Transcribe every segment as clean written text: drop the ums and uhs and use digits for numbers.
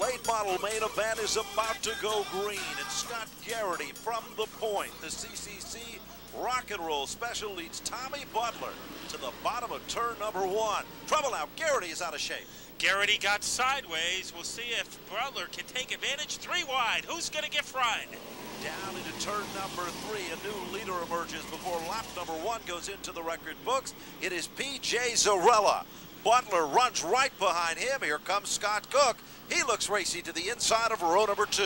late model main event is about to go green, and Scott Garrity from the point. The CCC Rock and Roll Special leads Tommy Butler to the bottom of turn number 1. Trouble now, Garrity is out of shape. Garrity got sideways. We'll see if Butler can take advantage. 3 wide. Who's going to get fried? Down into turn number 3, a new leader emerges before lap number 1 goes into the record books. It is P.J. Zarella. Butler runs right behind him. Here comes Scott Cook. He looks racy to the inside of row number 2.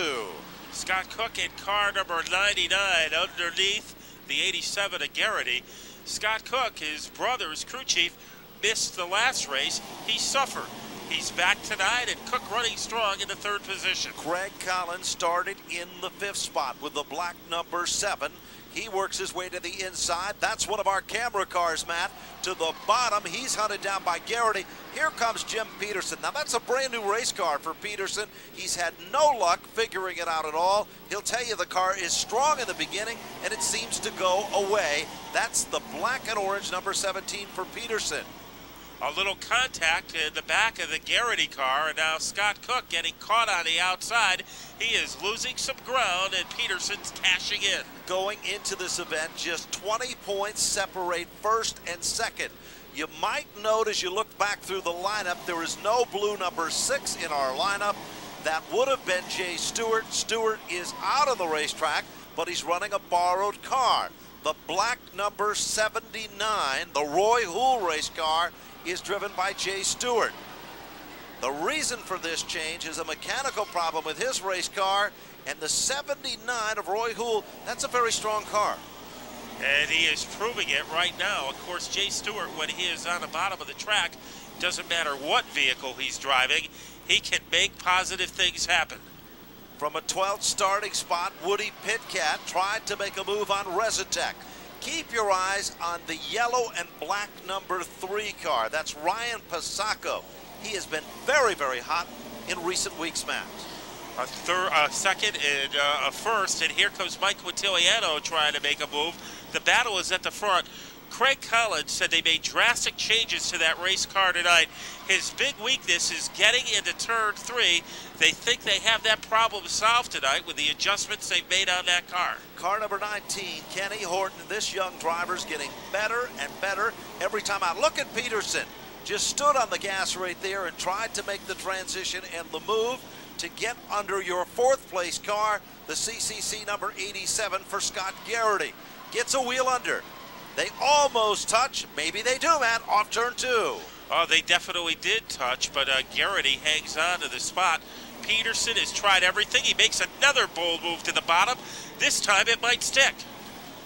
Scott Cook in car number 99 underneath the 87 of Garrity. Scott Cook, his brother's crew chief, missed the last race. He suffered. He's back tonight, and Cook running strong in the 3rd position. Craig Collins started in the 5th spot with the black number 7. He works his way to the inside. That's one of our camera cars, Matt. To the bottom, he's hunted down by Garrity. Here comes Jim Peterson. Now, that's a brand new race car for Peterson. He's had no luck figuring it out at all. He'll tell you the car is strong in the beginning, and it seems to go away. That's the black and orange number 17 for Peterson. A little contact in the back of the Garrity car, and now Scott Cook getting caught on the outside. He is losing some ground, and Peterson's cashing in. Going into this event, just 20 points separate 1st and 2nd. You might note as you look back through the lineup, there is no blue number 6 in our lineup. That would have been Jay Stewart. Stewart is out of the racetrack, but he's running a borrowed car. The black number 79, the Roy Houle race car, is driven by Jay Stewart. The reason for this change is a mechanical problem with his race car, and the 79 of Roy Houle, that's a very strong car. And he is proving it right now. Of course, Jay Stewart, when he is on the bottom of the track, doesn't matter what vehicle he's driving, he can make positive things happen. From a 12th starting spot, Woody Pitcat tried to make a move on Resitec. Keep your eyes on the yellow and black number 3 car. That's Ryan Pasacco. He has been very, very hot in recent weeks, Matt. A second and a first, and here comes Mike Quintiliano trying to make a move. The battle is at the front. Craig Collins said they made drastic changes to that race car tonight. His big weakness is getting into turn 3. They think they have that problem solved tonight with the adjustments they've made on that car. Car number 19, Kenny Horton. This young driver's getting better and better every time out. Look at Peterson. Just stood on the gas right there and tried to make the transition and the move to get under your 4th place car, the CCC number 87 for Scott Garrity. Gets a wheel under. They almost touch. Maybe they do, Matt, off turn 2. Oh, they definitely did touch, but Garrity hangs on to the spot. Peterson has tried everything. He makes another bold move to the bottom. This time it might stick.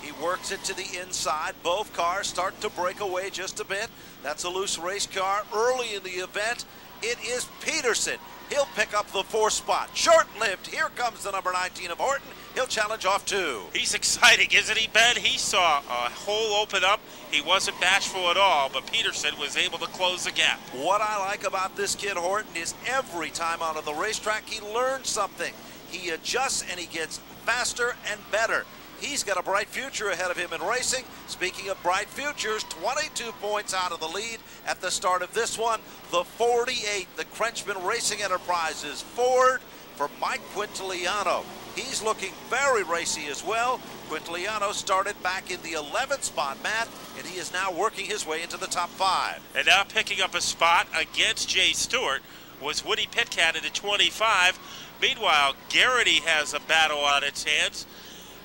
He works it to the inside. Both cars start to break away just a bit. That's a loose race car early in the event. It is Peterson. He'll pick up the 4th spot. Short-lived. Here comes the number 19 of Horton. He'll challenge off 2. He's exciting, isn't he, Ben? He saw a hole open up. He wasn't bashful at all, but Peterson was able to close the gap. What I like about this kid Horton is every time out on the racetrack, he learns something. He adjusts and he gets faster and better. He's got a bright future ahead of him in racing. Speaking of bright futures, 22 points out of the lead at the start of this one. The 48, the Crenchman Racing Enterprises Ford for Mike Quintiliano. He's looking very racy as well. Quintiliano started back in the 11th spot, Matt, and he is now working his way into the top 5. And now picking up a spot against Jay Stewart was Woody Pitcat in the 25. Meanwhile, Garrity has a battle on its hands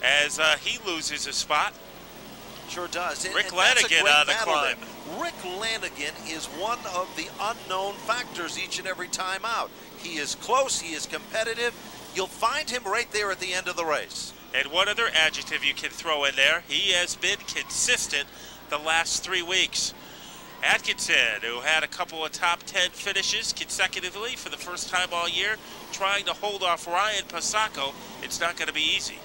as he loses a spot. Sure does. Rick Lanigan on the climb. Rick Lanigan is one of the unknown factors each and every time out. He is close, he is competitive. You'll find him right there at the end of the race. And one other adjective you can throw in there, he has been consistent the last 3 weeks. Atkinson, who had a couple of top 10 finishes consecutively for the first time all year, trying to hold off Ryan Pasacco. It's not going to be easy.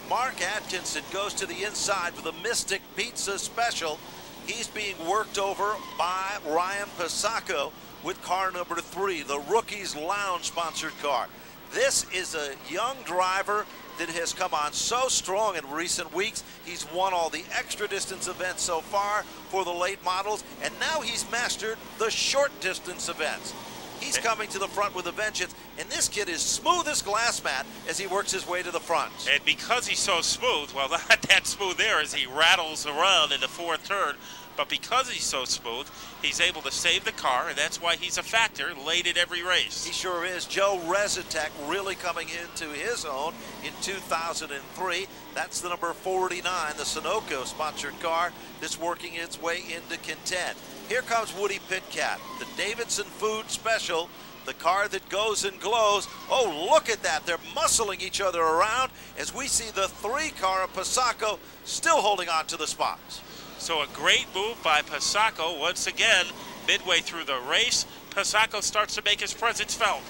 Mark Atkinson goes to the inside with a Mystic Pizza Special. He's being worked over by Ryan Pasacco with car number 3, the Rookies Lounge sponsored car. This is a young driver that has come on so strong in recent weeks. He's won all the extra distance events so far for the late models, and now he's mastered the short distance events. He's coming to the front with a vengeance, and this kid is smooth as glass, Matt, as he works his way to the front. And because he's so smooth, well, not that smooth there as he rattles around in the fourth turn, but because he's so smooth, he's able to save the car, and that's why he's a factor late in every race. He sure is. Joe Rezitek really coming into his own in 2003. That's the number 49, the Sunoco-sponsored car that's working its way into contend. Here comes Woody Pitcat, the Davidson Food Special, the car that goes and glows. Oh, look at that. They're muscling each other around as we see the 3-car of Passaco still holding on to the spots. So a great move by Passaco. Once again, midway through the race, Passaco starts to make his presence felt.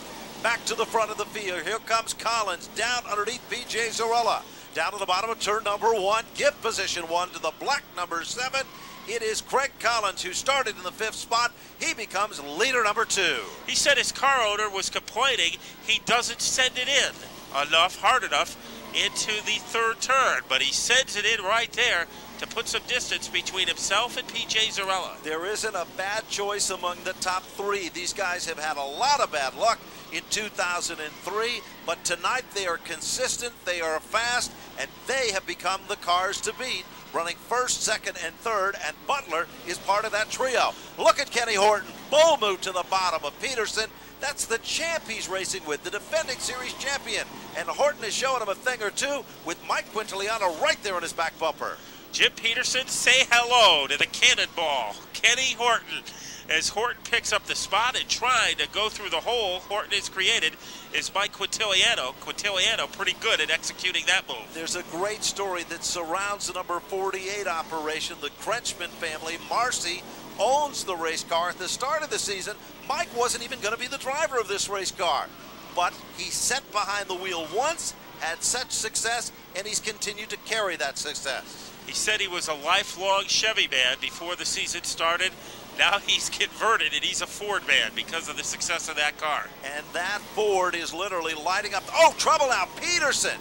Back to the front of the field. Here comes Collins down underneath P.J. Zarella. Down to the bottom of turn number 1. Give position 1 to the black number 7. It is Craig Collins who started in the 5th spot. He becomes leader number 2. He said his car owner was complaining he doesn't send it in hard enough into the 3rd turn, but he sends it in right there to put some distance between himself and P.J. Zarella. There isn't a bad choice among the top 3. These guys have had a lot of bad luck in 2003, but tonight they are consistent, they are fast, and they have become the cars to beat, running 1st, 2nd, and 3rd, and Butler is part of that trio. Look at Kenny Horton, bull move to the bottom of Peterson. That's the champ he's racing with, the defending series champion, and Horton is showing him a thing or two with Mike Quintiliano right there on his back bumper. Jim Peterson, say hello to the cannonball, Kenny Horton. As Horton picks up the spot and trying to go through the hole Horton has created is Mike Quintiliano. Quintiliano pretty good at executing that move. There's a great story that surrounds the number 48 operation. The Krenchman family, Marcy, owns the race car. At the start of the season, Mike wasn't even going to be the driver of this race car. But he sat behind the wheel once, had such success, and he's continued to carry that success. He said he was a lifelong Chevy man before the season started. Now he's converted and he's a Ford man because of the success of that car. And that Ford is literally lighting up. Oh, trouble now. Peterson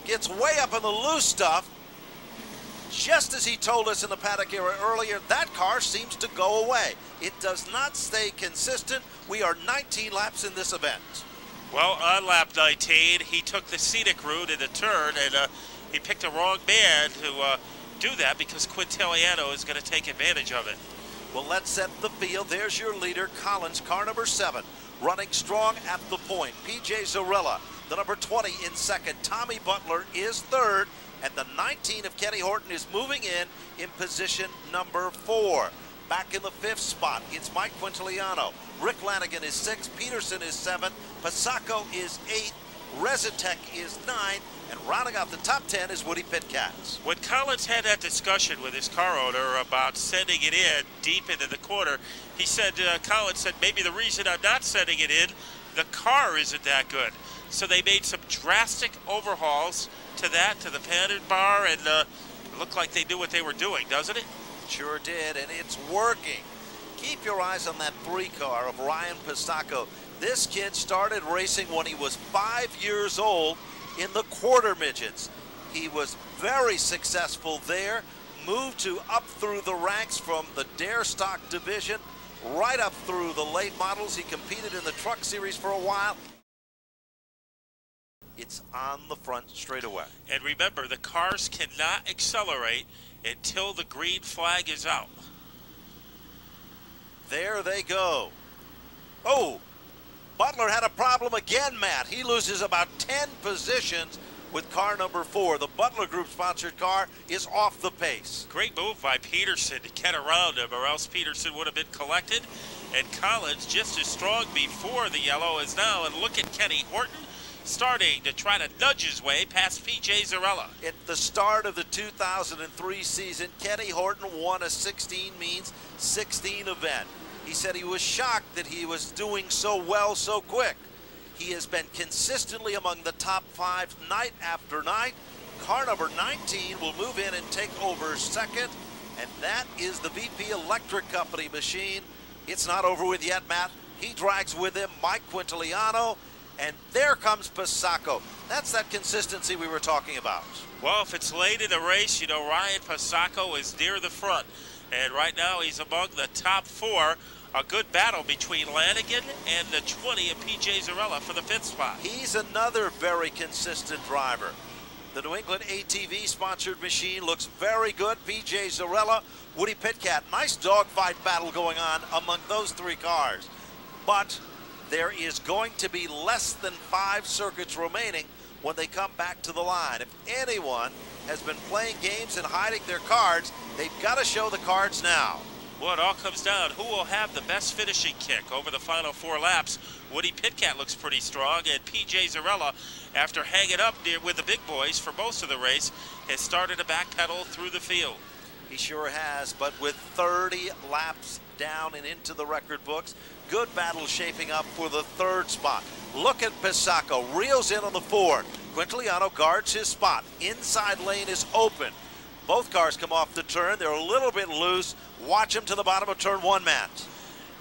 gets way up in the loose stuff. Just as he told us in the paddock era earlier, that car seems to go away. It does not stay consistent. We are 19 laps in this event. Well, on lap 19, he took the scenic route in the turn, and he picked a wrong man to do that because Quintiliano is going to take advantage of it. Well, let's set the field. There's your leader, Collins, car number 7, running strong at the point. P.J. Zarella, the number 20 in 2nd. Tommy Butler is 3rd, and the 19 of Kenny Horton is moving in position number 4. Back in the 5th spot, it's Mike Quintiliano. Rick Lanigan is 6th, Peterson is 7th, Passaco is 8th, Rezitek is 9th, and rounding out the top 10 is Woody Pitcat. When Collins had that discussion with his car owner about sending it in deep into the corner, he said, Collins said, maybe the reason I'm not sending it in, the car isn't that good. So they made some drastic overhauls to the padded bar, and it looked like they knew what they were doing, doesn't it? Sure did, and it's working. Keep your eyes on that 3-car of Ryan Passaco. This kid started racing when he was 5 years old in the quarter midgets. He was very successful there, moved to up through the ranks from the Dare Stock division, right up through the late models. He competed in the truck series for a while. It's on the front straightaway. And remember, the cars cannot accelerate until the green flag is out. There they go. Oh, Butler had a problem again, Matt. He loses about 10 positions with car number 4. The Butler Group sponsored car is off the pace. Great move by Peterson to get around him, or else Peterson would have been collected. And Collins just as strong before the yellow as now. And look at Kenny Horton starting to try to nudge his way past P.J. Zarella. At the start of the 2003 season, Kenny Horton won a 16 means 16 event. He said he was shocked that he was doing so well so quick. He has been consistently among the top 5 night after night. Car number 19 will move in and take over 2nd, and that is the VP Electric Company machine. It's not over with yet, Matt. He drags with him Mike Quintiliano, and there comes Passaco. That's that consistency we were talking about. Well, if it's late in the race, you know, Ryan Passaco is near the front. And right now he's among the top 4 A good battle between Lanigan and the 20 of P.J. Zarella for the 5th spot. He's another very consistent driver. The New England ATV sponsored machine looks very good. P.J. Zarella, Woody Pitcat. Nice dogfight battle going on among those 3 cars. But there is going to be less than 5 circuits remaining when they come back to the line. If anyone has been playing games and hiding their cards, they've got to show the cards now. Well, it all comes down who will have the best finishing kick over the final 4 laps. Woody Pitcat looks pretty strong, and P.J. Zarella, after hanging up near with the big boys for most of the race, has started to backpedal through the field. He sure has, but with 30 laps down and into the record books, good battle shaping up for the 3rd spot. Look at Pisacco, reels in on the 4. Quintiliano guards his spot. Inside lane is open. Both cars come off the turn. They're a little bit loose. Watch them to the bottom of turn 1, Matt.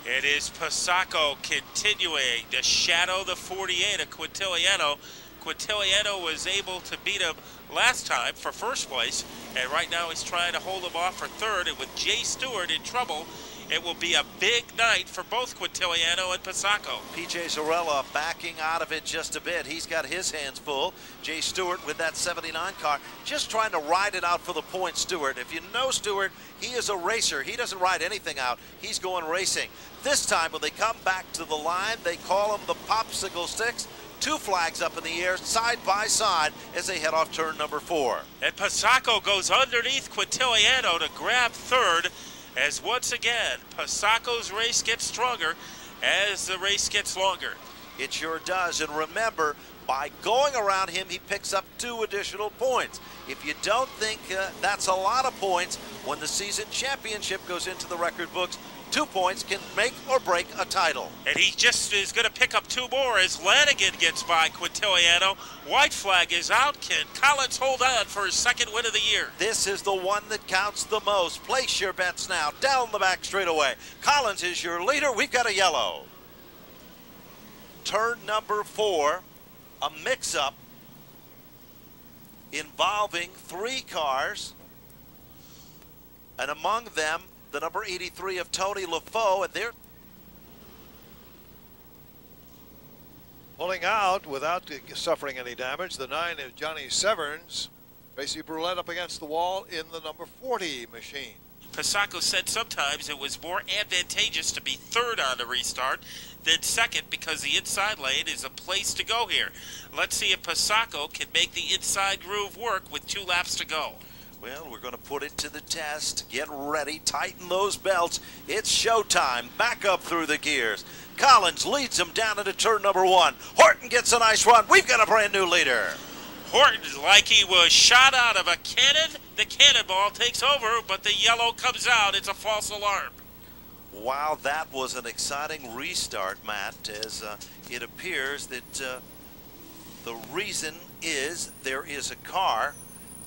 It is Pisacco continuing to shadow the 48 of Quintiliano. Quintiliano was able to beat him last time for 1st place, and right now he's trying to hold him off for 3rd, and with Jay Stewart in trouble, it will be a big night for both Quintiliano and Pisacco. P.J. Zarella backing out of it just a bit. He's got his hands full. Jay Stewart with that 79 car, just trying to ride it out for the point. Stewart, if you know Stewart, he is a racer. He doesn't ride anything out. He's going racing. This time when they come back to the line, they call them the popsicle sticks. 2 flags up in the air, side by side, as they head off turn number 4. And Pisacco goes underneath Quintiliano to grab 3rd, as once again, Pisacco's race gets stronger as the race gets longer. It sure does, and remember, by going around him, he picks up 2 additional points. If you don't think that's a lot of points, when the season championship goes into the record books, 2 points can make or break a title. And he just is going to pick up 2 more as Lanigan gets by Quintiliano. White flag is out. Can Collins hold on for his 2nd win of the year? This is the one that counts the most. Place your bets now. Down the back straightaway. Collins is your leader. We've got a yellow. Turn number 4, a mix-up involving 3 cars, and among them, the number 83 of Tony LaFoe, and they're pulling out without suffering any damage. The 9 is Johnny Severns. Tracy Brulette up against the wall in the number 40 machine. Pisacco said sometimes it was more advantageous to be 3rd on the restart than 2nd because the inside lane is a place to go here. Let's see if Pisacco can make the inside groove work with 2 laps to go. Well, we're going to put it to the test. Get ready, tighten those belts. It's showtime. Back up through the gears. Collins leads him down into turn number 1. Horton gets a nice run. We've got a brand new leader. Horton, like he was shot out of a cannon. The cannonball takes over, but the yellow comes out. It's a false alarm. Wow, that was an exciting restart, Matt, as it appears that the reason is there is a car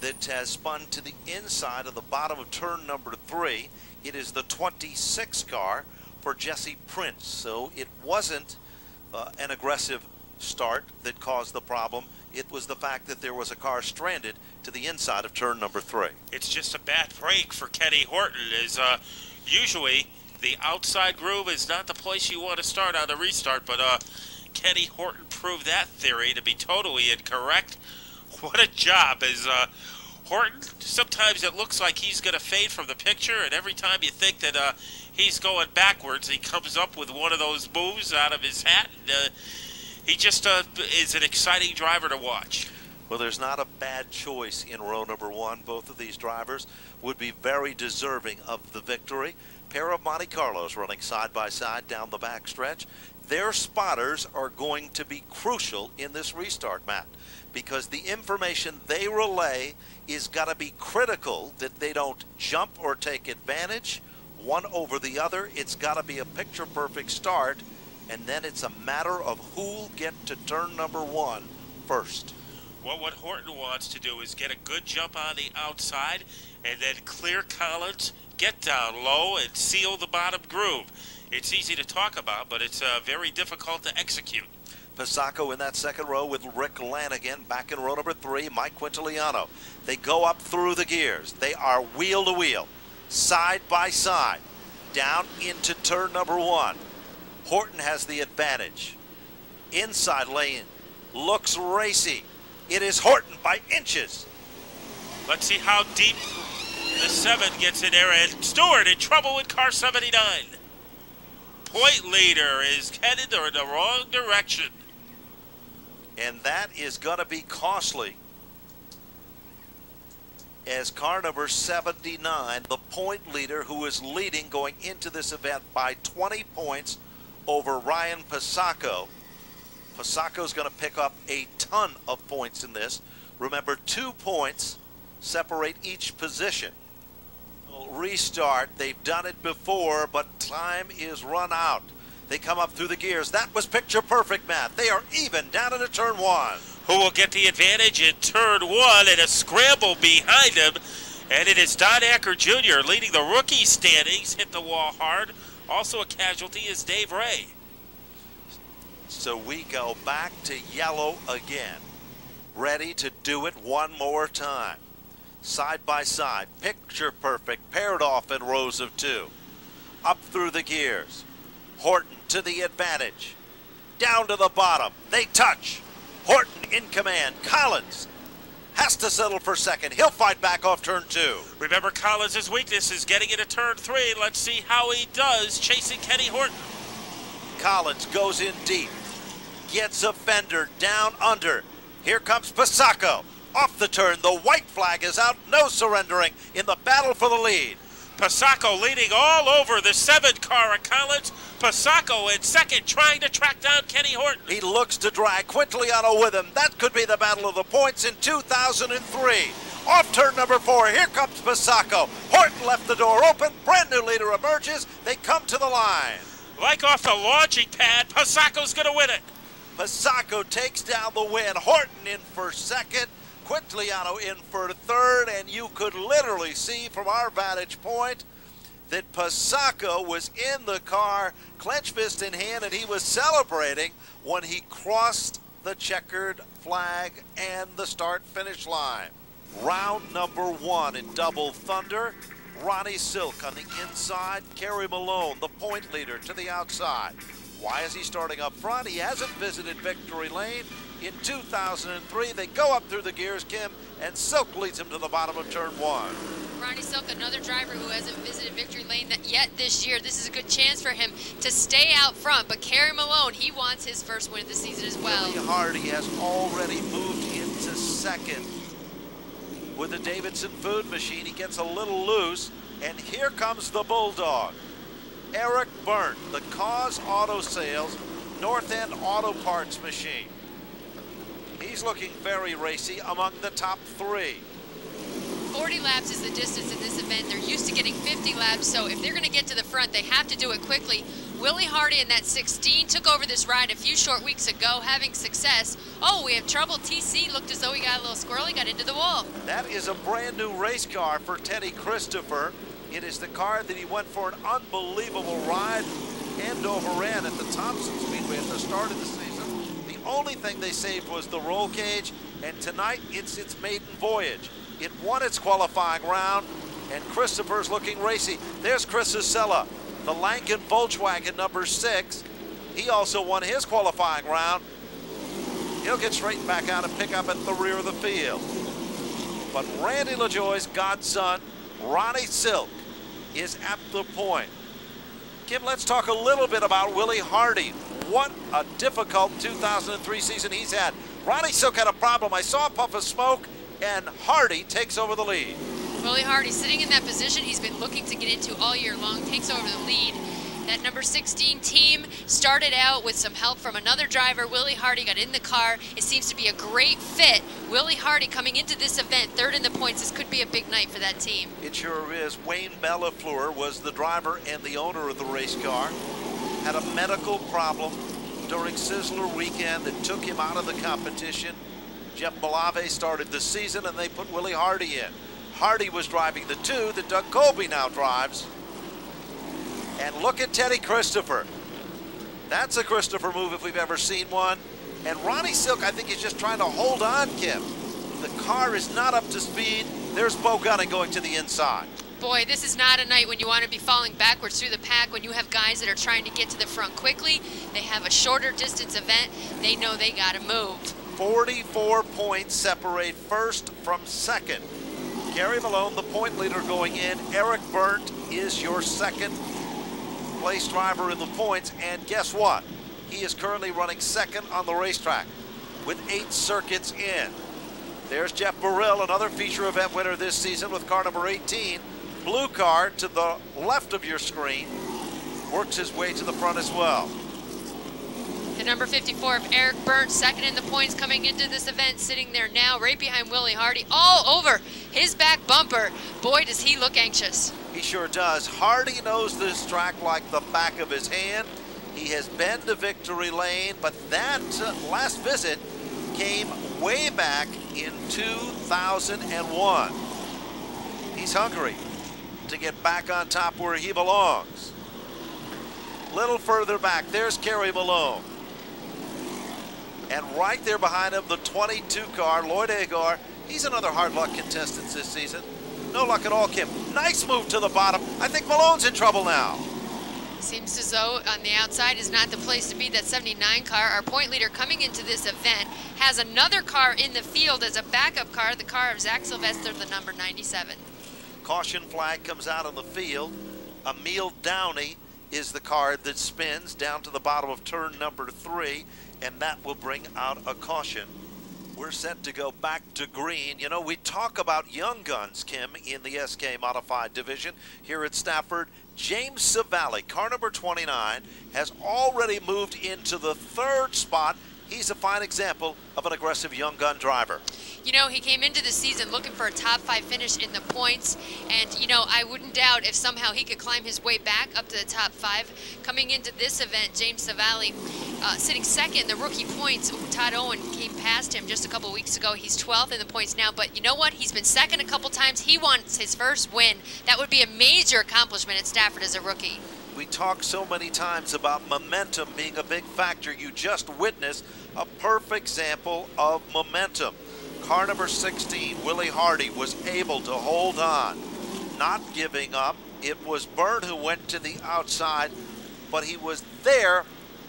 that has spun to the inside of the bottom of turn number 3. It is the 26 car for Jesse Prince. So it wasn't an aggressive start that caused the problem. It was the fact that there was a car stranded to the inside of turn number 3. It's just a bad break for Kenny Horton. Is usually the outside groove is not the place you want to start on the restart, but Kenny Horton proved that theory to be totally incorrect. What a job. As Horton, sometimes it looks like he's going to fade from the picture, and every time you think that he's going backwards, he comes up with one of those moves out of his hat. And, he just is an exciting driver to watch. Well, there's not a bad choice in row number 1. Both of these drivers would be very deserving of the victory. Pair of Monte Carlos running side by side down the back stretch. Their spotters are going to be crucial in this restart, Matt, because the information they relay is got to be critical that they don't jump or take advantage one over the other. It's got to be a picture-perfect start, and then it's a matter of who'll get to turn number 1 first. Well, what Horton wants to do is get a good jump on the outside and then clear Collins, get down low, and seal the bottom groove. It's easy to talk about, but it's very difficult to execute. Pisacco in that second row with Rick Lanigan. Back in row number 3, Mike Quintiliano. They go up through the gears. They are wheel to wheel, side by side. down into turn number 1. Horton has the advantage. Inside lane, looks racy. It is Horton by inches. Let's see how deep the 7 gets in there, and Stewart in trouble with car 79. Point leader is headed in the wrong direction. And that is going to be costly, as car number 79, the point leader, who is leading going into this event by 20 points over Ryan Pasacco. Pasacco's going to pick up a ton of points in this. Remember, 2 points separate each position. Restart. They've done it before, but time is run out. They come up through the gears. That was picture perfect, Matt. They are even down into turn 1. Who will get the advantage in turn 1 and a scramble behind him. And it is Don Acker Jr. leading the rookie standings. Hit the wall hard. Also a casualty is Dave Ray. So we go back to yellow again. Ready to do it one more time. Side by side, picture perfect, paired off in rows of 2. Up through the gears. Horton to the advantage. Down to the bottom. They touch. Horton in command. Collins has to settle for second. He'll fight back off turn 2. Remember, Collins' weakness is getting into turn 3. Let's see how he does chasing Kenny Horton. Collins goes in deep. Gets a fender down under. Here comes Pasacco. Off the turn, the white flag is out, no surrendering in the battle for the lead. Pasacco leading all over the 7 car of Collins. Pasacco in second, trying to track down Kenny Horton. He looks to drag Quintiliano with him. That could be the battle of the points in 2003. Off turn number 4, here comes Pasacco. Horton left the door open, brand new leader emerges. They come to the line. Like off the launching pad, Pasacco's going to win it. Pasacco takes down the win. Horton in for second. Quintiliano in for third, and you could literally see from our vantage point that Pasacco was in the car, clenched fist in hand, and he was celebrating when he crossed the checkered flag and the start-finish line. Round number 1 in Double Thunder. Ronnie Silk on the inside, Kerry Malone, the point leader, to the outside. Why is he starting up front? He hasn't visited victory lane. In 2003, they go up through the gears, Kim, and Silk leads him to the bottom of turn 1. Ronnie Silk, another driver who hasn't visited victory lane yet this year. This is a good chance for him to stay out front, but Kerry Malone, he wants his first win of the season as well. Willie Hardy has already moved into second. With the Davidson food machine, he gets a little loose, and here comes the Bulldog. Eric Byrne, the Cause Auto Sales North End Auto Parts machine. He's looking very racy among the top 3. 40 laps is the distance in this event. They're used to getting 50 laps, so if they're going to get to the front, they have to do it quickly. Willie Hardy in that 16 took over this ride a few short weeks ago, having success. Oh, we have trouble. TC looked as though he got a little squirrely, got into the wall. That is a brand new race car for Teddy Christopher. It is the car that he went for an unbelievable ride and overran at the Thompson Speedway at the start of the season. The only thing they saved was the roll cage, and tonight it's its maiden voyage. It won its qualifying round, and Christopher's looking racy. There's Chris Isella, the Lankin Volkswagen number 6. He also won his qualifying round. He'll get straightened back out and pick up at the rear of the field. But Randy LaJoie's godson, Ronnie Silk, is at the point. Kim, let's talk a little bit about Willie Hardy. What a difficult 2003 season he's had. Ronnie Silk had a problem. I saw a puff of smoke, and Hardy takes over the lead. Willie Hardy sitting in that position he's been looking to get into all year long, takes over the lead. That number 16 team started out with some help from another driver. Willie Hardy got in the car. It seems to be a great fit. Willie Hardy coming into this event, third in the points. This could be a big night for that team. It sure is. Wayne Bellafleur was the driver and the owner of the race car. Had a medical problem during Sizzler weekend that took him out of the competition. Jeff Malave started the season, and they put Willie Hardy in. Hardy was driving the 2 that Doug Colby now drives. And look at Teddy Christopher. That's a Christopher move if we've ever seen one. And Ronnie Silk, I think, is just trying to hold on, Kim. The car is not up to speed. There's Bo Gunning going to the inside. Boy, this is not a night when you want to be falling backwards through the pack when you have guys that are trying to get to the front quickly. They have a shorter distance event. They know they got to move. 44 points separate first from second. Kerry Malone, the point leader going in. Eric Berndt is your second place driver in the points. And guess what? He is currently running second on the racetrack with 8 circuits in. There's Jeff Burrell, another feature event winner this season with car number 18. Blue car to the left of your screen, works his way to the front as well. The number 54 of Eric Berndt, second in the points coming into this event, sitting there now right behind Willie Hardy, all over his back bumper. Boy, does he look anxious. He sure does. Hardy knows this track like the back of his hand. He has been to victory lane, but that last visit came way back in 2001. He's hungry to get back on top where he belongs. Little further back, there's Kerry Malone. And right there behind him, the 22 car, Lloyd Agar. He's another hard luck contestant this season. No luck at all, Kim. Nice move to the bottom. I think Malone's in trouble now. Seems as though on the outside is not the place to be. That 79 car, our point leader coming into this event, has another car in the field as a backup car, the car of Zach Sylvester, the number 97. Caution flag comes out on the field. Emil Downey is the car that spins down to the bottom of turn number 3, and that will bring out a caution. We're set to go back to green. You know, we talk about young guns, Kim, in the SK Modified division here at Stafford. James Savali, car number 29, has already moved into the 3rd spot. He's a fine example of an aggressive young gun driver. You know, he came into the season looking for a top 5 finish in the points, and you know, I wouldn't doubt if somehow he could climb his way back up to the top 5. Coming into this event, James Savali sitting second in the rookie points. Todd Owen came past him just a couple weeks ago. He's 12th in the points now, but you know what? He's been second a couple times. He wants his first win. That would be a major accomplishment at Stafford as a rookie. We talk so many times about momentum being a big factor. You just witnessed a perfect example of momentum. Car number 16, Willie Hardy, was able to hold on, not giving up. It was Berndt who went to the outside, but he was there,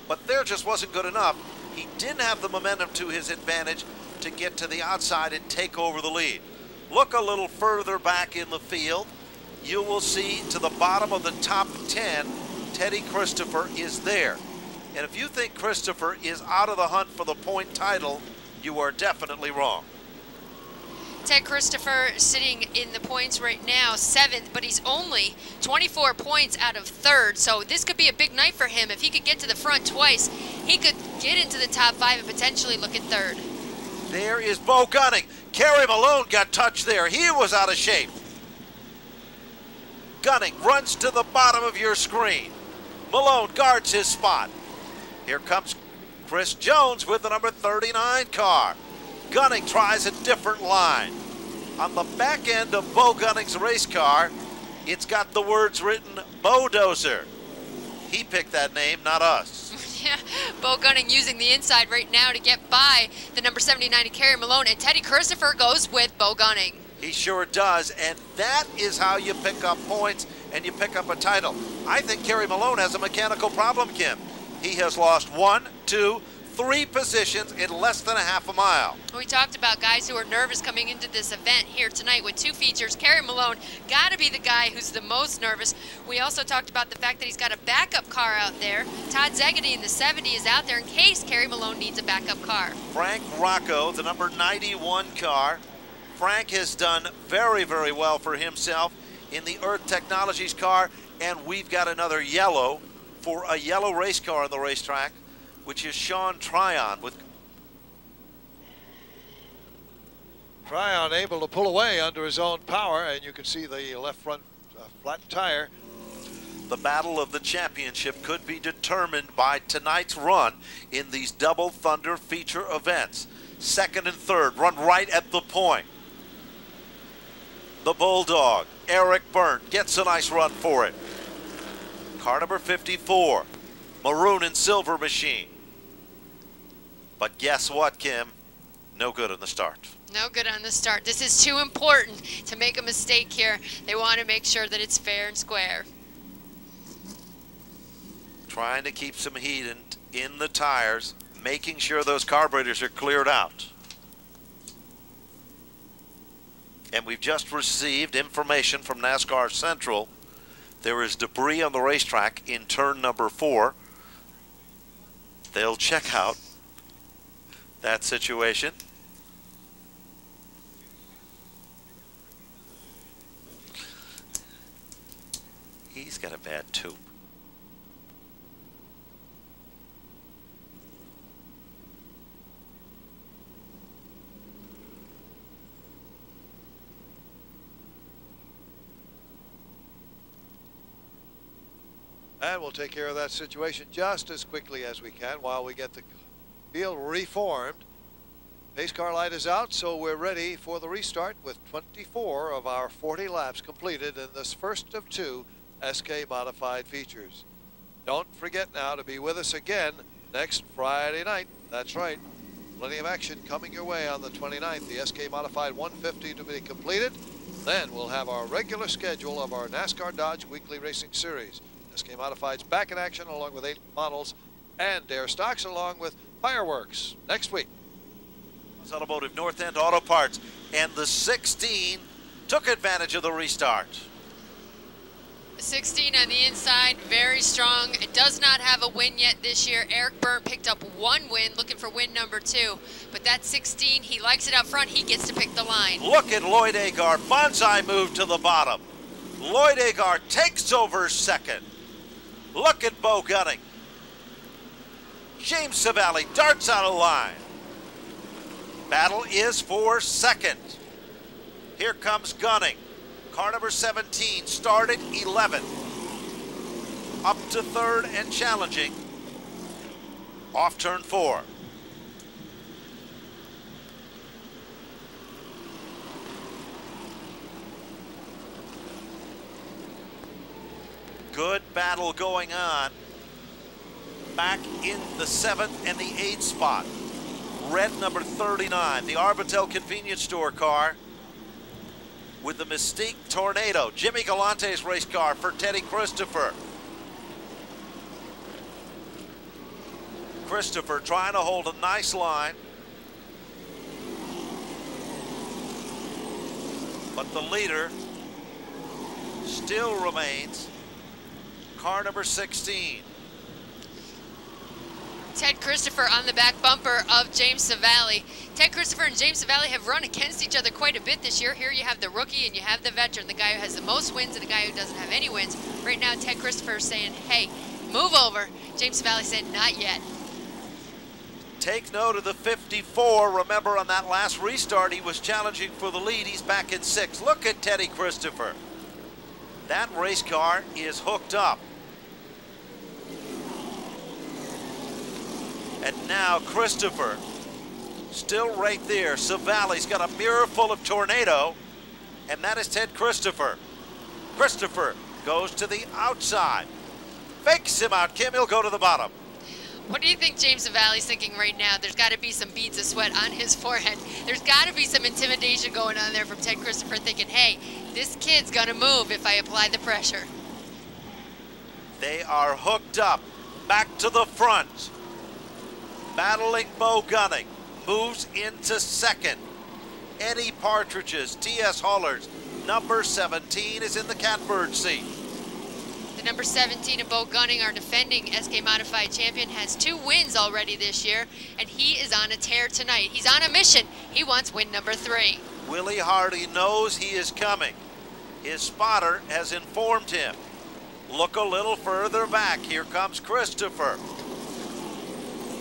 but there just wasn't good enough. He didn't have the momentum to his advantage to get to the outside and take over the lead. Look a little further back in the field. You will see to the bottom of the top 10, Teddy Christopher is there. And if you think Christopher is out of the hunt for the point title, you are definitely wrong. Ted Christopher sitting in the points right now, 7th, but he's only 24 points out of 3rd. So this could be a big night for him. If he could get to the front twice, he could get into the top 5 and potentially look at 3rd. There is Bo Gunning. Kerry Malone got touched there. He was out of shape. Gunning runs to the bottom of your screen. Malone guards his spot. Here comes Chris Jones with the number 39 car. Gunning tries a different line. On the back end of Bo Gunning's race car, it's got the words written Bodozer. He picked that name, not us. Yeah, Bo Gunning using the inside right now to get by the number 79 to Kerry Malone, and Teddy Christopher goes with Bo Gunning. He sure does, and that is how you pick up points and you pick up a title. I think Kerry Malone has a mechanical problem, Kim. He has lost 1, 2, 3 positions in less than a half a mile. We talked about guys who are nervous coming into this event here tonight with 2 features. Kerry Malone got to be the guy who's the most nervous. We also talked about the fact that he's got a backup car out there. Todd Zegedy in the 70 is out there in case Kerry Malone needs a backup car. Frank Rocco, the number 91 car. Frank has done very, very well for himself in the Earth Technologies car, and we've got another yellow for a yellow race car on the racetrack, which is Sean Tryon. With Tryon able to pull away under his own power, and you can see the left front flat tire. The battle of the championship could be determined by tonight's run in these Double Thunder feature events. 2nd and 3rd run right at the point. The Bulldog, Eric Berndt, gets a nice run for it. Car number 54, maroon and silver machine. But guess what, Kim? No good in the start. No good on the start. This is too important to make a mistake here. They want to make sure that it's fair and square. Trying to keep some heat in the tires, making sure those carburetors are cleared out. And we've just received information from NASCAR Central. There is debris on the racetrack in turn number 4. They'll check out that situation. He's got a bad tube. And we'll take care of that situation just as quickly as we can while we get the field reformed. Pace car light is out, so we're ready for the restart with 24 of our 40 laps completed in this first of 2 SK modified features. Don't forget now to be with us again next Friday night. That's right. Plenty of action coming your way on the 29th. The SK modified 150 to be completed. Then we'll have our regular schedule of our NASCAR Dodge Weekly Racing Series. SK Modified's back in action along with 8 models and Dare Stocks along with fireworks next week. Automotive North End Auto Parts, and the 16 took advantage of the restart. 16 on the inside, very strong. It does not have a win yet this year. Eric Byrne picked up 1 win, looking for win number 2. But that 16, he likes it up front. He gets to pick the line. Look at Lloyd Agar, bonsai move to the bottom. Lloyd Agar takes over second. Look at Bo Gunning. James Savali darts out of line. Battle is for second. Here comes Gunning. Car number 17 started 11. Up to third and challenging. Off turn 4. Good battle going on. Back in the 7th and the 8th spot. Red number 39, the Arbitel convenience store car with the Mystique Tornado. Jimmy Galante's race car for Teddy Christopher. Christopher trying to hold a nice line. But the leader still remains car number 16. Ted Christopher on the back bumper of James Savali. Ted Christopher and James Savali have run against each other quite a bit this year. Here you have the rookie and you have the veteran, the guy who has the most wins and the guy who doesn't have any wins. Right now, Ted Christopher is saying, hey, move over. James Savali said, not yet. Take note of the 54. Remember, on that last restart, he was challenging for the lead. He's back in 6th. Look at Teddy Christopher. That race car is hooked up. And now Christopher, still right there. Savali's got a mirror full of Tornado, and that is Ted Christopher. Christopher goes to the outside. Fakes him out. Kim, he'll go to the bottom. What do you think James Savali's thinking right now? There's got to be some beads of sweat on his forehead. There's got to be some intimidation going on there from Ted Christopher thinking, hey, this kid's going to move if I apply the pressure. They are hooked up. Back to the front. Battling Bo Gunning. Moves into 2nd. Eddie Partridge's T.S. Haulers. Number 17 is in the catbird seat. The number 17 of Bo Gunning, our defending SK Modified champion, has 2 wins already this year, and he is on a tear tonight. He's on a mission. He wants win number 3. Willie Hardy knows he is coming. His spotter has informed him. Look a little further back. Here comes Christopher.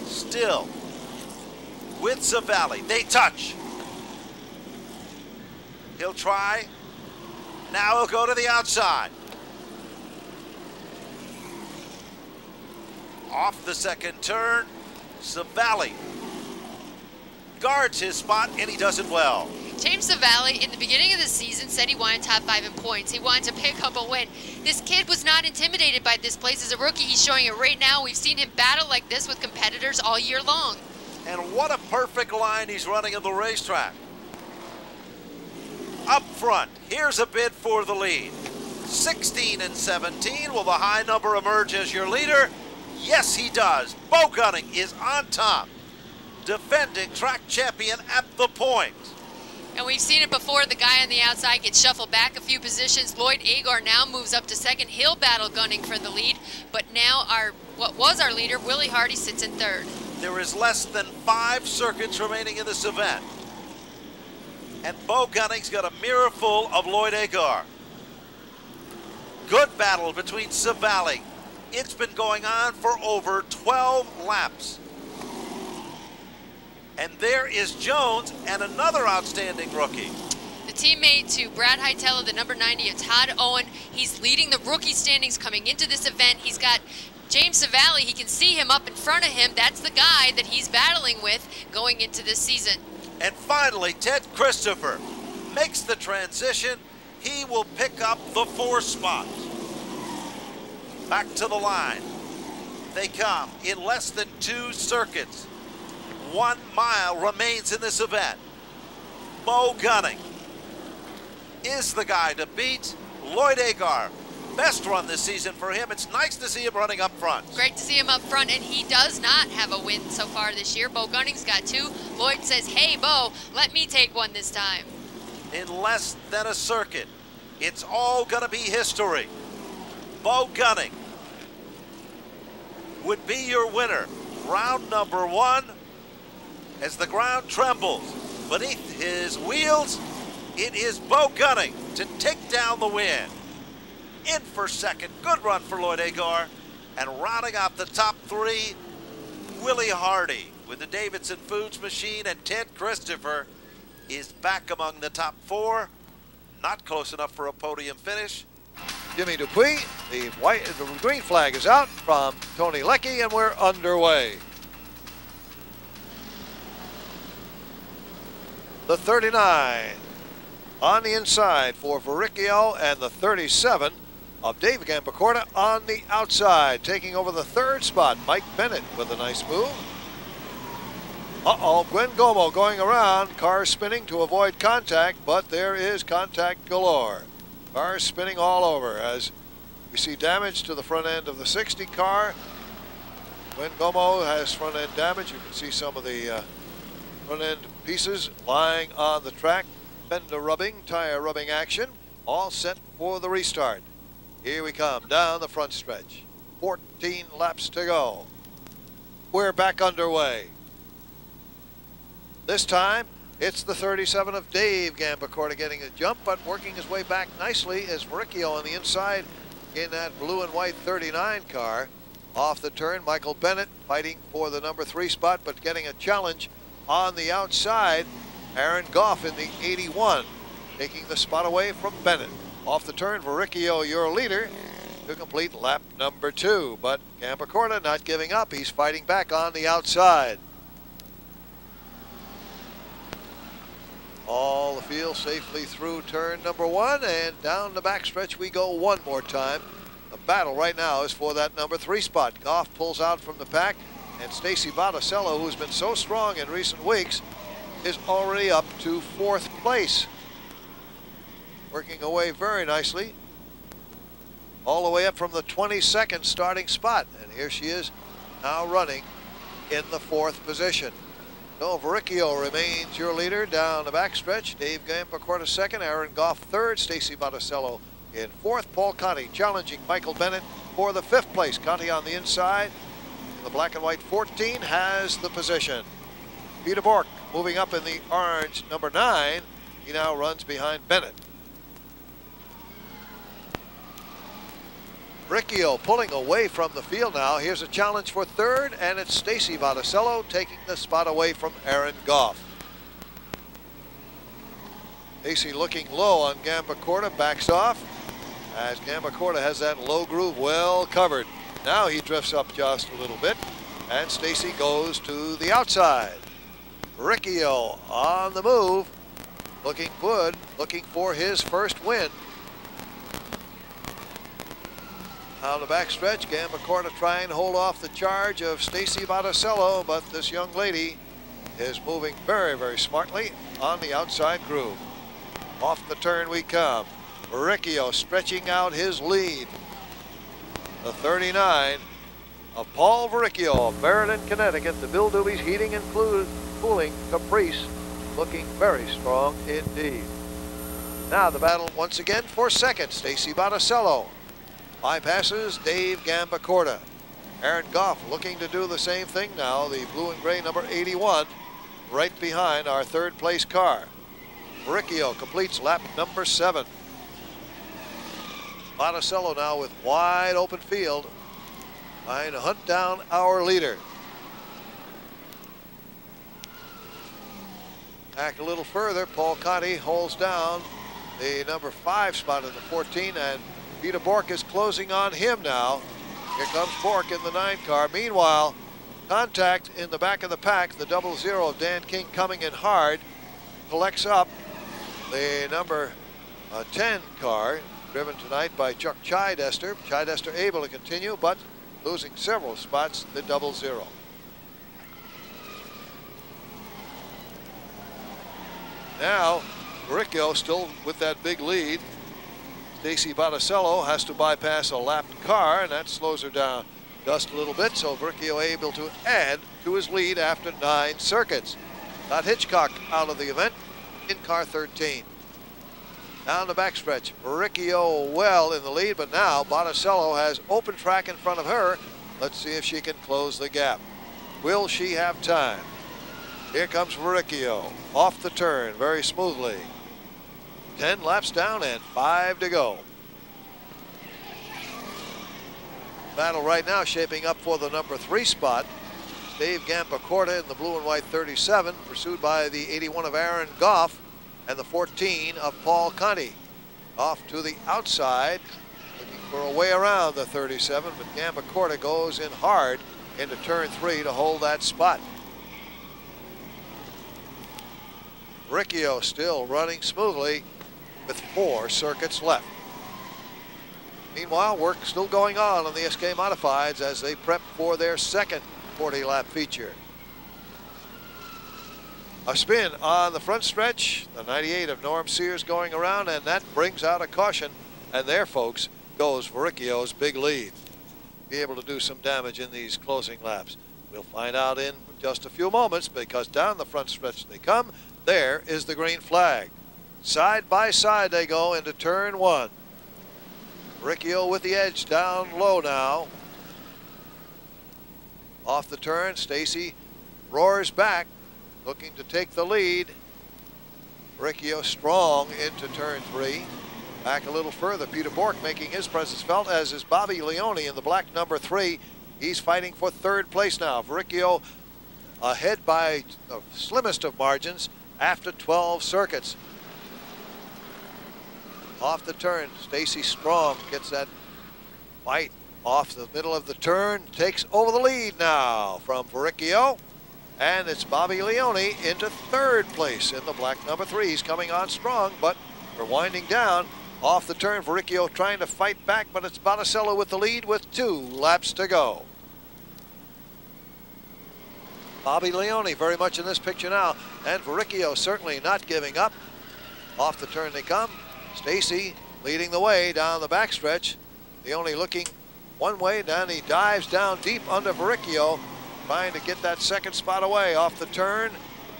Still with Savali. They touch. He'll try. Now he'll go to the outside. Off the 2nd turn, Savali guards his spot, and he does it well. James Savali, in the beginning of the season, said he wanted top 5 in points. He wanted to pick up a win. This kid was not intimidated by this place as a rookie. He's showing it right now. We've seen him battle like this with competitors all year long. And what a perfect line he's running in the racetrack. Up front, here's a bid for the lead. 16 and 17. Will the high number emerge as your leader? Yes, he does. Bo Gunning is on top. Defending track champion at the point. And we've seen it before. The guy on the outside gets shuffled back a few positions. Lloyd Agar now moves up to second. He'll battle Gunning for the lead. But now what was our leader, Willie Hardy, sits in third. There is less than 5 circuits remaining in this event. And Bo Gunning's got a mirror full of Lloyd Agar. Good battle between Savali. It's been going on for over 12 laps. And there is Jones and another outstanding rookie. The teammate to Brad Heitella, the number 90 of Todd Owen. He's leading the rookie standings coming into this event. He's got James Savali. He can see him up in front of him. That's the guy that he's battling with going into this season. And finally, Ted Christopher makes the transition. He will pick up the 4 spot. Back to the line. They come in less than 2 circuits. 1 mile remains in this event. Bo Gunning is the guy to beat. Lloyd Agar, best run this season for him. It's nice to see him running up front. Great to see him up front, and he does not have a win so far this year. Bo Gunning's got 2. Lloyd says, hey, Bo, let me take one this time. In less than a circuit, it's all going to be history. Bo Gunning would be your winner. Round number 1. As the ground trembles beneath his wheels, it is Bo Gunning to take down the win. In for second, good run for Lloyd Agar. And rounding out the top 3, Willie Hardy with the Davidson Foods machine, and Ted Christopher is back among the top 4. Not close enough for a podium finish. Jimmy Dupuis, the green flag is out from Tony Leckie, and we're underway. The 39 on the inside for Verricchio, and the 37 of Dave Gambacorta on the outside. Taking over the 3rd spot, Mike Bennett with a nice move. Gwen Gomo going around, cars spinning to avoid contact, but there is contact galore. Cars spinning all over as we see damage to the front end of the 60 car. Gwen Gomo has front end damage. You can see some of the front end pieces lying on the track. Fender rubbing, tire rubbing action, all set for the restart. Here we come down the front stretch. 14 laps to go. We're back underway. This time, it's the 37 of Dave Gambacorta getting a jump, but working his way back nicely is Verricchio on the inside in that blue and white 39 car. Off the turn, Michael Bennett fighting for the number 3 spot, but getting a challenge on the outside. Aaron Goff in the 81, taking the spot away from Bennett. Off the turn, Verricchio, your leader, to complete lap number 2. But Gambacorta not giving up. He's fighting back on the outside. All the field safely through turn number 1, and down the backstretch we go one more time. The battle right now is for that number 3 spot. Goff pulls out from the pack, and Stacy Botticello, who's been so strong in recent weeks, is already up to 4th place. Working away very nicely. All the way up from the 22nd starting spot. And here she is now running in the 4th position. So Verricchio remains your leader down the backstretch. Dave Gambacorta 2nd, Aaron Goff 3rd, Stacy Botticello in 4th. Paul Conti challenging Michael Bennett for the 5th place. Conti on the inside. The black and white 14 has the position. Peter Bork moving up in the orange number 9. He now runs behind Bennett. Verricchio pulling away from the field now. Here's a challenge for 3rd, and it's Stacy Botticello taking the spot away from Aaron Goff. Stacy looking low on Gambacorta, backs off as Gambacorta has that low groove well covered. Now he drifts up just a little bit, and Stacy goes to the outside. Verricchio on the move, looking good, looking for his first win. On the backstretch, Gambacorta trying to hold off the charge of Stacy Botticello, but this young lady is moving very, very smartly on the outside groove. Off the turn we come. Riccio stretching out his lead. The 39 of Paul Verricchio of Meriden, Connecticut. The Bill Doobies Heating and Cooling Caprice looking very strong indeed. Now the battle once again for second. Stacy Botticello bypasses Dave Gambacorta. Aaron Goff looking to do the same thing now. The blue and gray number 81 right behind our third place car. Verricchio completes lap number 7. Botticello now with wide open field, trying to hunt down our leader. Back a little further, Paul Conti holds down the number 5 spot in the 14, and Peter Bork is closing on him now. Here comes Bork in the 9 car. Meanwhile, contact in the back of the pack, the 00 of Dan King coming in hard, collects up the number 10 car, driven tonight by Chuck Chidester. Chidester able to continue, but losing several spots, the 00. Now, Verricchio still with that big lead. Stacy Botticello has to bypass a lapped car, and that slows her down just a little bit, so Verricchio able to add to his lead after 9 circuits. Todd Hitchcock out of the event in car 13. Down the backstretch, Verricchio well in the lead, but now Botticello has open track in front of her. Let's see if she can close the gap. Will she have time? Here comes Verricchio off the turn very smoothly. 10 laps down and 5 to go. Battle right now shaping up for the number 3 spot. Dave Gambacorta in the blue and white 37, pursued by the 81 of Aaron Goff and the 14 of Paul Conti. Off to the outside, looking for a way around the 37, but Gambacorta goes in hard into turn 3 to hold that spot. Verricchio still running smoothly with 4 circuits left. Meanwhile, work still going on the SK Modifieds as they prep for their second 40-lap feature. A spin on the front stretch, the 98 of Norm Sears going around, and that brings out a caution, and there, folks, goes Verricchio's big lead. Be able to do some damage in these closing laps. We'll find out in just a few moments, because down the front stretch they come. There is the green flag. Side by side they go into turn 1. Verricchio with the edge down low now. Off the turn, Stacy roars back, looking to take the lead. Verricchio strong into turn 3. Back a little further, Peter Bork making his presence felt, as is Bobby Leone in the black number 3. He's fighting for 3rd place now. Verricchio ahead by the slimmest of margins after 12 circuits. Off the turn, Stacy Strong gets that fight off the middle of the turn, takes over the lead now from Verricchio, and it's Bobby Leone into 3rd place in the black number 3. He's coming on strong, but we're winding down. Off the turn, Verricchio trying to fight back, but it's Botticello with the lead with 2 laps to go. Bobby Leone very much in this picture now, and Verricchio certainly not giving up. Off the turn they come. Stacy leading the way down the backstretch. Leone looking one way, then he dives down deep under Verricchio, trying to get that 2nd spot away. Off the turn,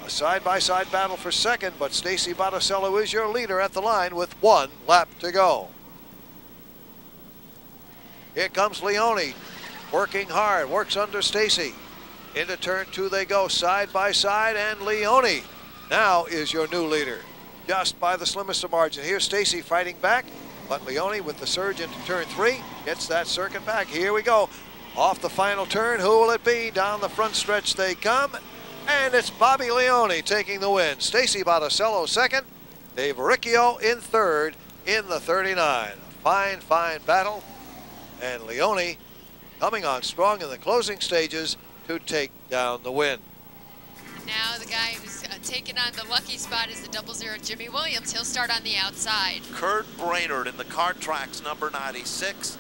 a side-by-side battle for 2nd, but Stacy Botticello is your leader at the line with 1 lap to go. Here comes Leone, working hard, works under Stacy. Into turn 2 they go, side by side, and Leone now is your new leader, just by the slimmest of margin. Here's Stacy fighting back, but Leone with the surge into turn 3 gets that circuit back. Here we go. Off the final turn, who will it be? Down the front stretch they come, and it's Bobby Leone taking the win. Stacy Botticello 2nd, Dave Verricchio in 3rd in the 39. Fine, fine battle, and Leone coming on strong in the closing stages to take down the win. Now the guy who's taking on the lucky spot is the 00 Jimmy Williams. He'll start on the outside. Kurt Brainerd in the Kart Tracks number 96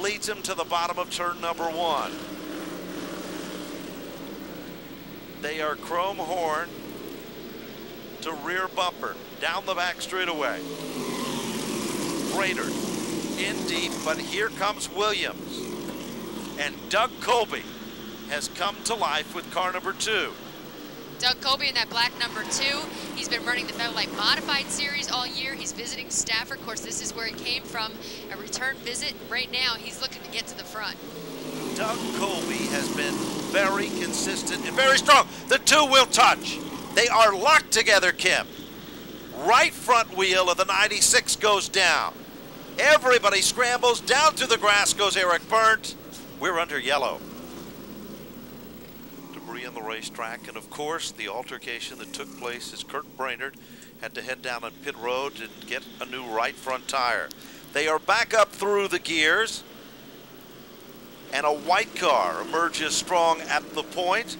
leads him to the bottom of turn number 1. They are chrome horn to rear bumper, down the back straightaway. Brainerd in deep, but here comes Williams. And Doug Colby has come to life with car number 2. Doug Colby in that black number 2. He's been running the Federal Modified Series all year. He's visiting Stafford. Of course, this is where he came from, a return visit. Right now, he's looking to get to the front. Doug Colby has been very consistent and very strong. The two will touch. They are locked together, Kim. Right front wheel of the 96 goes down. Everybody scrambles. Down through the grass goes Eric Burnt. We're under yellow. Debris on the racetrack, and of course the altercation that took place as Kurt Brainerd had to head down on pit road and get a new right front tire. They are back up through the gears, and a white car emerges strong at the point.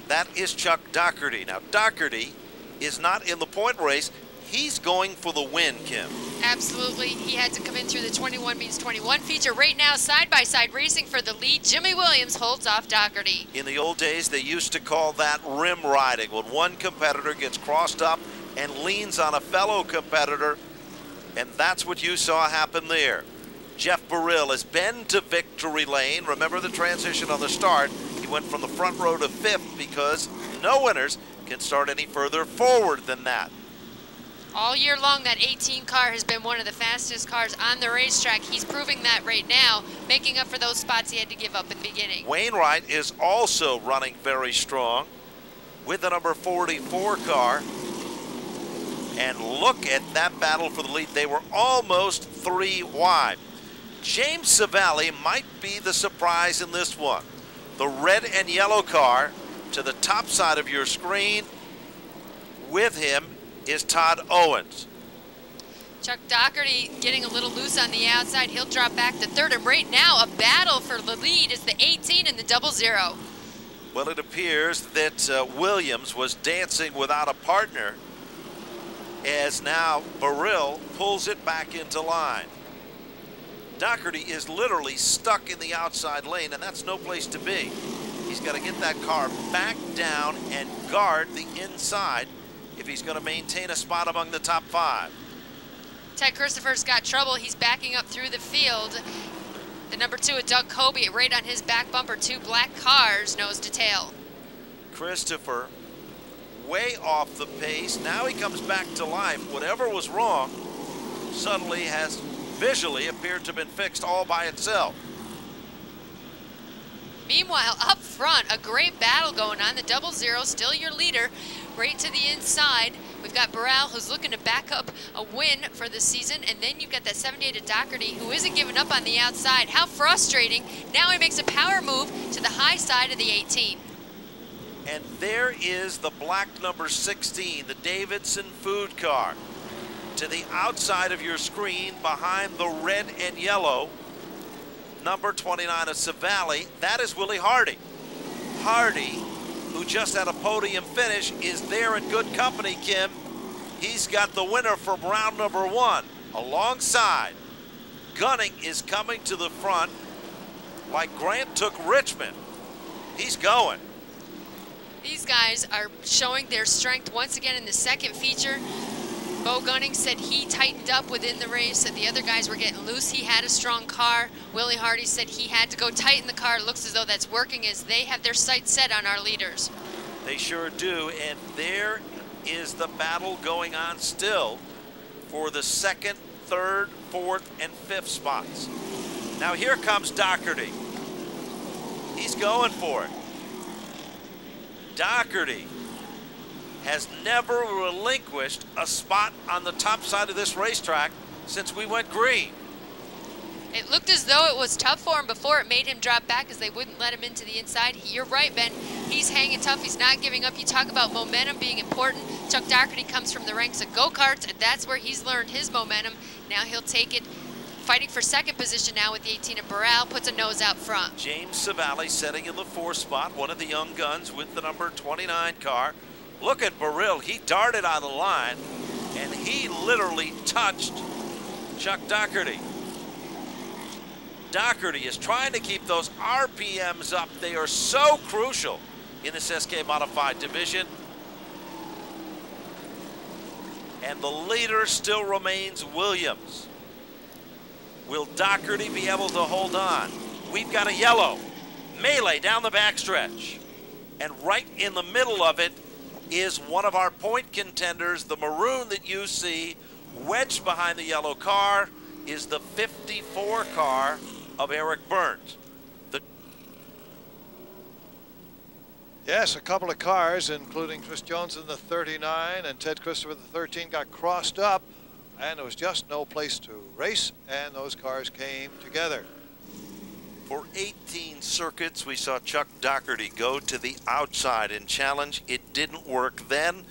That is Chuck Doherty. Now Doherty is not in the point race. He's going for the win, Kim. Absolutely. He had to come in through the 21 means 21 feature. Right now, side-by-side racing for the lead. Jimmy Williams holds off Doherty. In the old days, they used to call that rim riding, when one competitor gets crossed up and leans on a fellow competitor, and that's what you saw happen there. Jeff Burrill has been to victory lane. Remember the transition on the start. He went from the front row to 5th because no winners can start any further forward than that. All year long, that 18 car has been one of the fastest cars on the racetrack. He's proving that right now, making up for those spots he had to give up in the beginning. Wainwright is also running very strong with the number 44 car. And look at that battle for the lead. They were almost 3 wide. James Savali might be the surprise in this one. The red and yellow car to the top side of your screen. With him is Todd Owens. Chuck Doherty getting a little loose on the outside. He'll drop back to 3rd, and right now a battle for the lead is the 18 and the 00. Well, it appears that Williams was dancing without a partner, as now Burrill pulls it back into line. Doherty is literally stuck in the outside lane, and that's no place to be. He's got to get that car back down and guard the inside if he's going to maintain a spot among the top 5. Ted Christopher's got trouble. He's backing up through the field. The number 2 of Doug Colby right on his back bumper. 2 black cars, nose to tail. Christopher way off the pace. Now he comes back to life. Whatever was wrong suddenly has visually appeared to have been fixed all by itself. Meanwhile, up front, a great battle going on. The 00 still your leader, right to the inside. We've got Burrell, who's looking to back up a win for the season, and then you've got that 78 of Doherty, who isn't giving up on the outside. How frustrating. Now he makes a power move to the high side of the 18. And there is the black number 16, the Davidson food car. To the outside of your screen, behind the red and yellow, number 29 of Savali, that is Willie Hardy. Hardy, who just had a podium finish, is there in good company, Kim. He's got the winner from round number 1. Alongside, Gunning is coming to the front like Grant took Richmond. He's going. These guys are showing their strength once again in the second feature. Bo Gunning said he tightened up within the race, and the other guys were getting loose. He had a strong car. Willie Hardy said he had to go tighten the car. It looks as though that's working as they have their sights set on our leaders. They sure do, and there is the battle going on still for the 2nd, 3rd, 4th, and 5th spots. Now here comes Doherty. He's going for it. Doherty has never relinquished a spot on the top side of this racetrack since we went green. It looked as though it was tough for him before. It made him drop back as they wouldn't let him into the inside. You're right, Ben. He's hanging tough. He's not giving up. You talk about momentum being important. Chuck Doherty comes from the ranks of go-karts, and that's where he's learned his momentum. Now he'll take it. Fighting for 2nd position now with the 18 of Burrell, puts a nose out front. James Savali setting in the 4th spot, one of the young guns with the number 29 car. Look at Burrill. He darted on the line, and he literally touched Chuck Doherty. Doherty is trying to keep those RPMs up. They are so crucial in this SK Modified division. and the leader still remains Williams. Will Doherty be able to hold on? We've got a yellow melee down the backstretch, and right in the middle of it is one of our point contenders. The maroon that you see wedged behind the yellow car is the 54 car of Eric Burns. Yes, a couple of cars, including Chris Jones in the 39 and Ted Christopher the 13, got crossed up, and there was just no place to race, and those cars came together. For 18 circuits, we saw Chuck Doherty go to the outside and challenge. It didn't work then.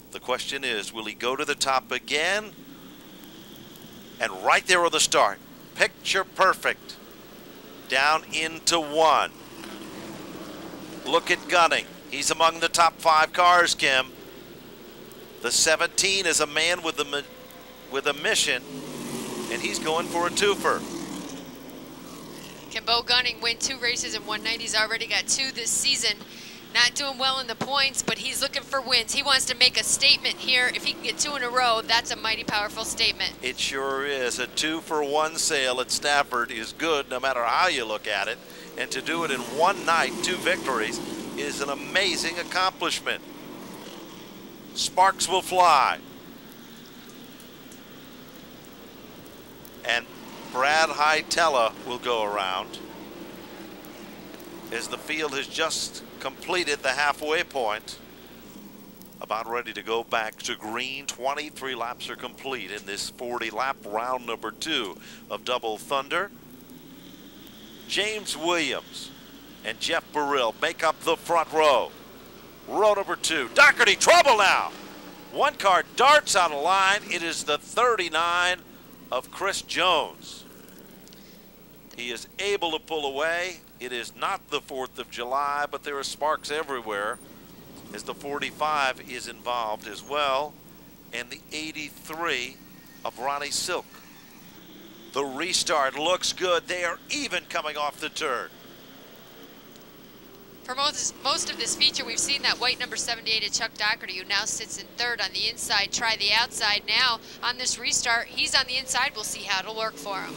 The question is, will he go to the top again? And right there on the start, picture perfect, down into one. Look at Gunning. He's among the top 5 cars, Kim. The 17 is a man with a mission, and he's going for a twofer. Can Bo Gunning win 2 races in one night? He's already got 2 this season. Not doing well in the points, but he's looking for wins. He wants to make a statement here. If he can get 2 in a row, that's a mighty powerful statement. It sure is. A 2-for-1 sale at Stafford is good no matter how you look at it. And to do it in one night, 2 victories, is an amazing accomplishment. Sparks will fly. And Brad Hietala will go around as the field has just completed the halfway point. About ready to go back to green. 23 laps are complete in this 40-lap round number 2 of Double Thunder. James Williams and Jeff Burrill make up the front row. Row number 2. Doherty, trouble now. One car darts out of line. It is the 39 of Chris Jones. He is able to pull away. It is not the 4th of July, but there are sparks everywhere as the 45 is involved as well, and the 83 of Ronnie Silk. The restart looks good. They are even coming off the turn. For most of this feature, we've seen that white number 78 of Chuck Doherty, who now sits in 3rd on the inside. Try the outside now on this restart. He's on the inside. We'll see how it'll work for him.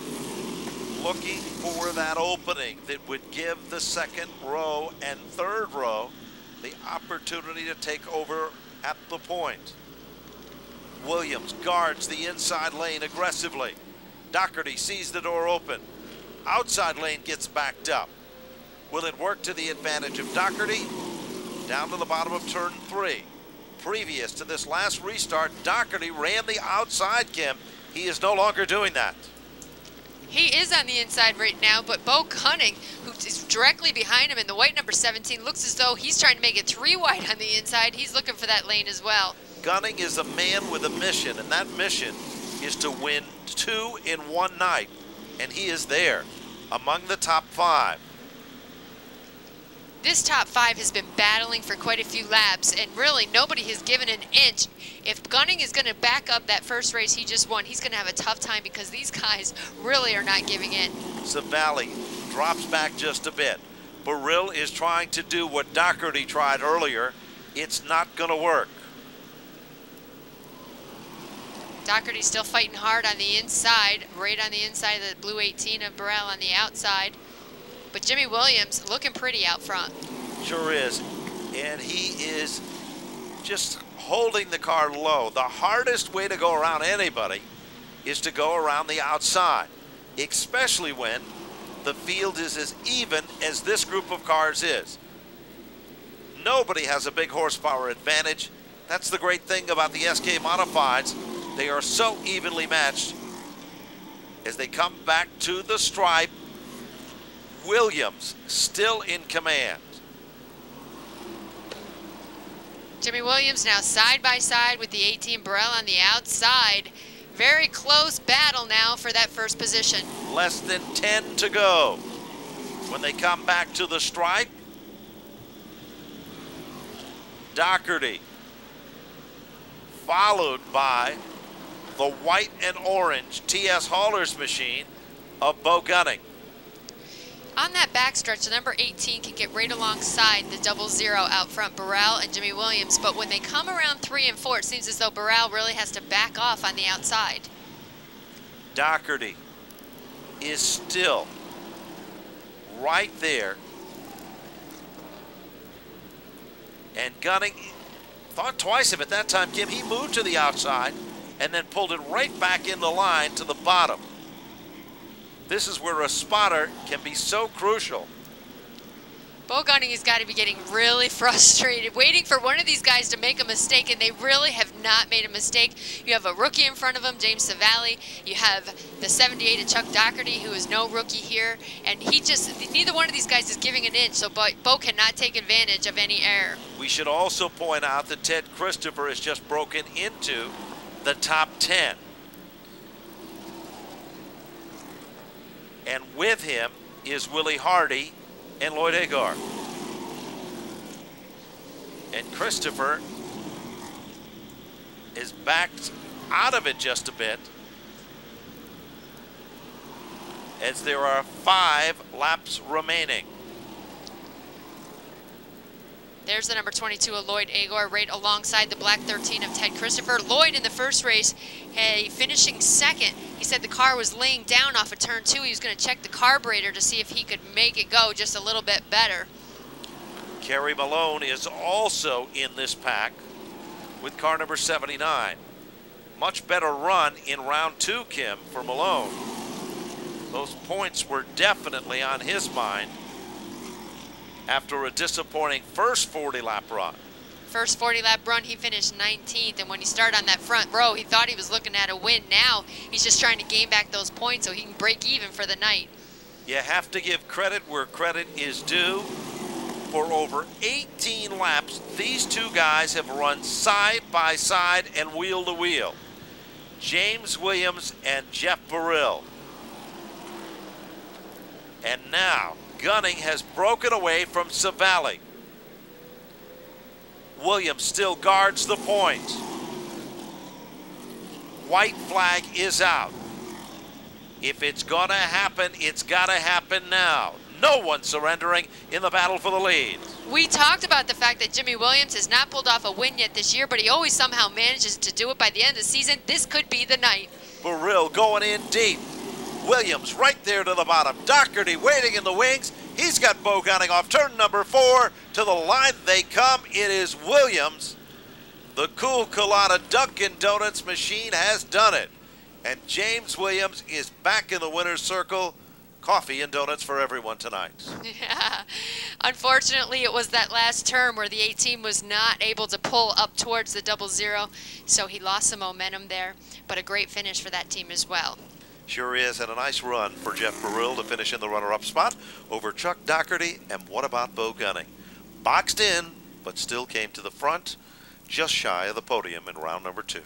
Looking for that opening that would give the 2nd row and 3rd row the opportunity to take over at the point. Williams guards the inside lane aggressively. Doherty sees the door open. Outside lane gets backed up. Will it work to the advantage of Doherty? Down to the bottom of turn 3. Previous to this last restart, Doherty ran the outside, Kim. He is no longer doing that. He is on the inside right now, but Bo Gunning, who is directly behind him in the white number 17, looks as though he's trying to make it 3 wide on the inside. He's looking for that lane as well. Gunning is a man with a mission, and that mission is to win 2 in one night, and he is there among the top 5. This top 5 has been battling for quite a few laps, and really nobody has given an inch. If Gunning is going to back up that first race he just won, he's going to have a tough time because these guys really are not giving in. Savali drops back just a bit. Burrill is trying to do what Doherty tried earlier. It's not going to work. Doherty's still fighting hard on the inside, right on the inside of the blue 18 of Burrell on the outside. But Jimmy Williams looking pretty out front. Sure is. And he is just holding the car low. The hardest way to go around anybody is to go around the outside, especially when the field is as even as this group of cars is. Nobody has a big horsepower advantage. That's the great thing about the SK Modifieds. They are so evenly matched. As they come back to the stripe, Williams still in command. Jimmy Williams now side by side with the 18 Burrell on the outside. Very close battle now for that first position. Less than 10 to go. When they come back to the stripe, Doherty, followed by the white and orange TS Haulers machine of Bo Gunning. On that backstretch, the number 18 can get right alongside the 00 out front, Burrell and Jimmy Williams. But when they come around 3 and 4, it seems as though Burrell really has to back off on the outside. Doherty is still right there. And Gunning thought twice of it that time, Kim. He moved to the outside and then pulled it right back in the line to the bottom. This is where a spotter can be so crucial. Bo Gunning has got to be getting really frustrated, waiting for one of these guys to make a mistake, and they really have not made a mistake. You have a rookie in front of him, James Savali. You have the 78 of Chuck Doherty, who is no rookie here, and neither one of these guys is giving an inch, so Bo cannot take advantage of any error. We should also point out that Ted Christopher has just broken into the top 10. And with him is Willie Hardy and Lloyd Agar. And Christopher is backed out of it just a bit, as there are 5 laps remaining. There's the number 22 of Lloyd Agar right alongside the black 13 of Ted Christopher. Lloyd in the first race, finishing second. He said the car was laying down off of turn 2. He was going to check the carburetor to see if he could make it go just a little bit better. Kerry Malone is also in this pack with car number 79. Much better run in round 2, Kim, for Malone. Those points were definitely on his mind after a disappointing first 40-lap run. First 40-lap run, he finished 19th, and when he started on that front row, he thought he was looking at a win. Now he's just trying to gain back those points so he can break even for the night. You have to give credit where credit is due. For over 18 laps, these two guys have run side by side and wheel to wheel. James Williams and Jeff Burrell. And now Gunning has broken away from Savali. Williams still guards the points. White flag is out. If it's gonna happen, it's gotta happen now. No one surrendering in the battle for the lead. We talked about the fact that Jimmy Williams has not pulled off a win yet this year, but he always somehow manages to do it by the end of the season. This could be the night. Burrell going in deep. Williams right there to the bottom. Doherty waiting in the wings. He's got Bo Gunning off turn number 4. To the line they come. It is Williams. The Cool Colada Dunkin' Donuts machine has done it. And James Williams is back in the winner's circle. Coffee and donuts for everyone tonight. Yeah. Unfortunately, it was that last turn where the 18 was not able to pull up towards the 00, so he lost some momentum there. But a great finish for that team as well. Sure is, and a nice run for Jeff Burrell to finish in the runner-up spot over Chuck Doherty. And what about Bo Gunning? Boxed in, but still came to the front, just shy of the podium in round number 2.